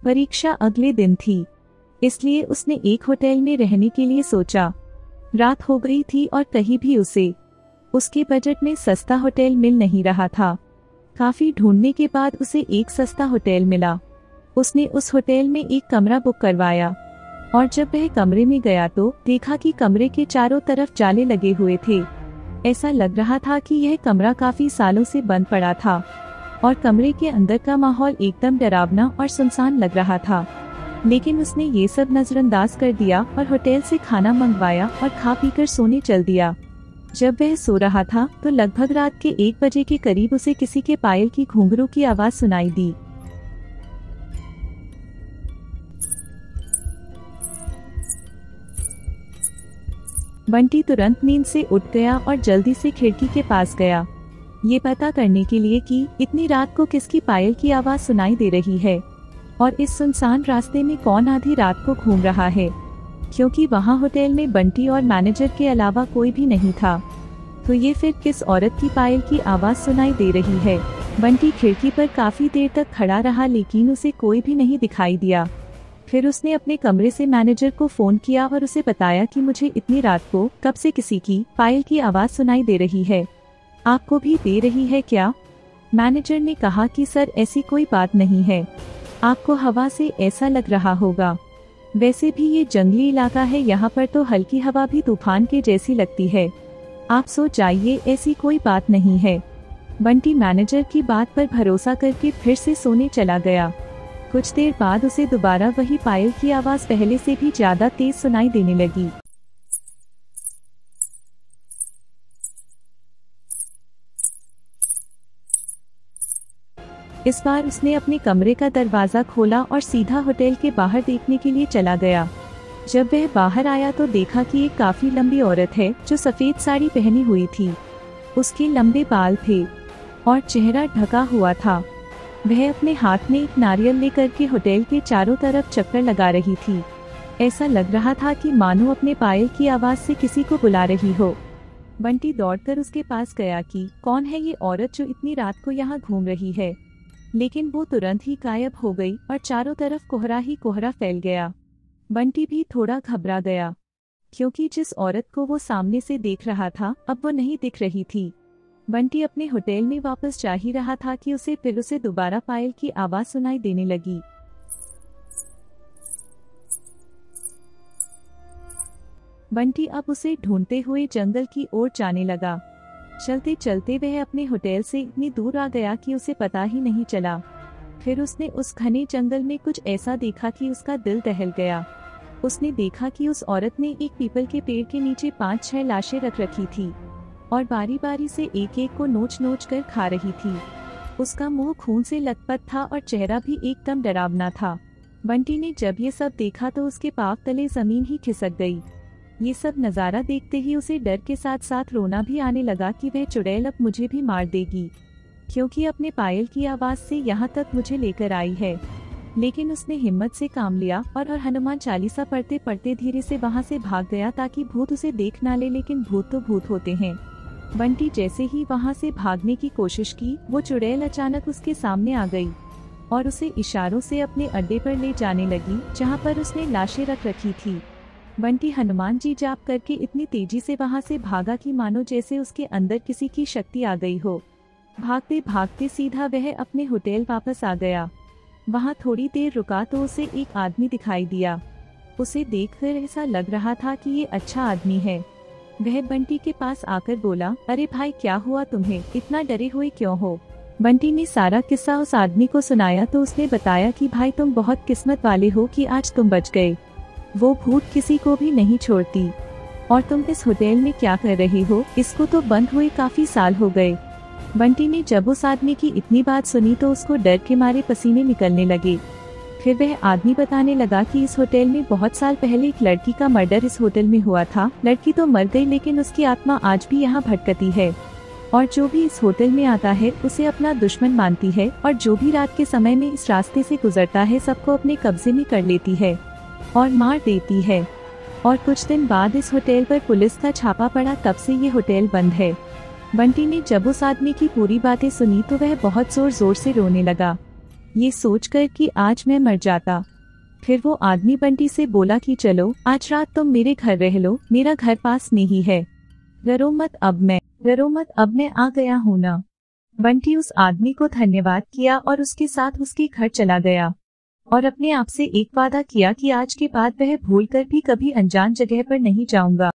परीक्षा अगले दिन थी, इसलिए उसने एक होटल में रहने के लिए सोचा। रात हो गई थी और कहीं भी उसे उसके बजट में सस्ता होटल मिल नहीं रहा था। काफी ढूंढने के बाद उसे एक सस्ता होटल मिला। उसने उस होटल में एक कमरा बुक करवाया और जब वह कमरे में गया तो देखा कि कमरे के चारों तरफ जाले लगे हुए थे। ऐसा लग रहा था कि यह कमरा काफी सालों से बंद पड़ा था और कमरे के अंदर का माहौल एकदम डरावना और सुनसान लग रहा था। लेकिन उसने ये सब नजरअंदाज कर दिया और होटल से खाना मंगवाया और खा पीकर सोने चल दिया। जब वह सो रहा था तो लगभग रात के 1 बजे के करीब उसे किसी के पायल की घुंघरू की आवाज सुनाई दी। बंटी तुरंत नींद से उठ गया और जल्दी से खिड़की के पास गया, ये पता करने के लिए कि इतनी रात को किसकी पायल की आवाज सुनाई दे रही है और इस सुनसान रास्ते में कौन आधी रात को घूम रहा है, क्योंकि वहाँ होटल में बंटी और मैनेजर के अलावा कोई भी नहीं था। तो ये फिर किस औरत की पायल की आवाज सुनाई दे रही है। बंटी खिड़की पर काफी देर तक खड़ा रहा लेकिन उसे कोई भी नहीं दिखाई दिया। फिर उसने अपने कमरे से मैनेजर को फोन किया और उसे बताया कि मुझे इतनी रात को कब से किसी की पायल की आवाज सुनाई दे रही है, आपको भी दे रही है क्या? मैनेजर ने कहा कि सर ऐसी कोई बात नहीं है, आपको हवा से ऐसा लग रहा होगा, वैसे भी ये जंगली इलाका है, यहाँ पर तो हल्की हवा भी तूफान के जैसी लगती है, आप सो जाइए, ऐसी कोई बात नहीं है। बंटी मैनेजर की बात पर भरोसा करके फिर से सोने चला गया। कुछ देर बाद उसे दोबारा वही पायल की आवाज पहले से भी ज्यादा तेज सुनाई देने लगी। इस बार उसने अपने कमरे का दरवाजा खोला और सीधा होटल के बाहर देखने के लिए चला गया। जब वह बाहर आया तो देखा कि एक काफी लंबी औरत है जो सफेद साड़ी पहनी हुई थी। उसके लंबे बाल थे और चेहरा ढका हुआ था। वह अपने हाथ में एक नारियल लेकर के होटल के चारों तरफ चक्कर लगा रही थी। ऐसा लग रहा था कि मानो अपने पायल की आवाज से किसी को बुला रही हो। बंटी दौड़कर उसके पास गया कि कौन है ये औरत जो इतनी रात को यहाँ घूम रही है, लेकिन वो तुरंत ही गायब हो गई और चारों तरफ कोहरा ही कोहरा फैल गया। बंटी भी थोड़ा घबरा गया, क्योंकि जिस औरत को वो सामने से देख रहा था अब वो नहीं दिख रही थी। बंटी अपने होटल में वापस जा ही रहा था कि फिर उसे दोबारा पायल की आवाज सुनाई देने लगी। बंटी अब उसे ढूंढते हुए जंगल की ओर जाने लगा। चलते चलते वह अपने होटल से इतनी दूर आ गया कि उसे पता ही नहीं चला। फिर उसने उस घने जंगल में कुछ ऐसा देखा कि उसका दिल दहल गया। उसने देखा कि उस औरत ने एक पीपल के पेड़ के नीचे 5-6 लाशें रख रखी थी और बारी बारी से एक एक को नोच नोच कर खा रही थी। उसका मुंह खून से लथपथ था और चेहरा भी एकदम डरावना था। बंटी ने जब ये सब देखा तो उसके पांव तले जमीन ही खिसक गई। ये सब नज़ारा देखते ही उसे डर के साथ साथ रोना भी आने लगा कि वह चुड़ैल अब मुझे भी मार देगी, क्योंकि अपने पायल की आवाज से यहाँ तक मुझे लेकर आई है। लेकिन उसने हिम्मत से काम लिया और हनुमान चालीसा पढ़ते पढ़ते धीरे से वहाँ से भाग गया ताकि भूत उसे देख ना ले, लेकिन भूत तो भूत होते हैं। बंटी जैसे ही वहाँ से भागने की कोशिश की, वो चुड़ैल अचानक उसके सामने आ गई और उसे इशारों से अपने अड्डे पर ले जाने लगी जहाँ पर उसने लाशें रख रखी थी। बंटी हनुमान जी जाप करके इतनी तेजी से वहाँ से भागा कि मानो जैसे उसके अंदर किसी की शक्ति आ गई हो। भागते भागते सीधा वह अपने होटल वापस आ गया। वहाँ थोड़ी देर रुका तो उसे एक आदमी दिखाई दिया। उसे देखकर ऐसा लग रहा था कि ये अच्छा आदमी है। वह बंटी के पास आकर बोला, अरे भाई क्या हुआ तुम्हें, इतना डरे हुए क्यों हो? बंटी ने सारा किस्सा उस आदमी को सुनाया तो उसने बताया कि भाई तुम बहुत किस्मत वाले हो कि आज तुम बच गए। वो भूत किसी को भी नहीं छोड़ती। और तुम इस होटल में क्या कर रहे हो? इसको तो बंद हुए काफी साल हो गए। बंटी ने जब उस आदमी की इतनी बात सुनी तो उसको डर के मारे पसीने निकलने लगे। फिर वह आदमी बताने लगा कि इस होटल में बहुत साल पहले एक लड़की का मर्डर इस होटल में हुआ था। लड़की तो मर गई लेकिन उसकी आत्मा आज भी यहाँ भटकती है और जो भी इस होटल में आता है उसे अपना दुश्मन मानती है और जो भी रात के समय में इस रास्ते से गुजरता है सबको अपने कब्जे में कर लेती है और मार देती है। और कुछ दिन बाद इस होटल पर पुलिस का छापा पड़ा, तब से ये होटल बंद है। बंटी ने जब उस आदमी की पूरी बातें सुनी तो वह बहुत जोर जोर से रोने लगा। ये सोचकर कि आज मैं मर जाता। फिर वो आदमी बंटी से बोला कि चलो आज रात तुम मेरे घर रह लो, मेरा घर पास में ही है। डरो मत, अब मैं आ गया हूँ ना। बंटी उस आदमी को धन्यवाद किया और उसके साथ उसके घर चला गया और अपने आप से एक वादा किया कि आज के बाद वह भूलकर भी कभी अनजान जगह पर नहीं जाऊंगा।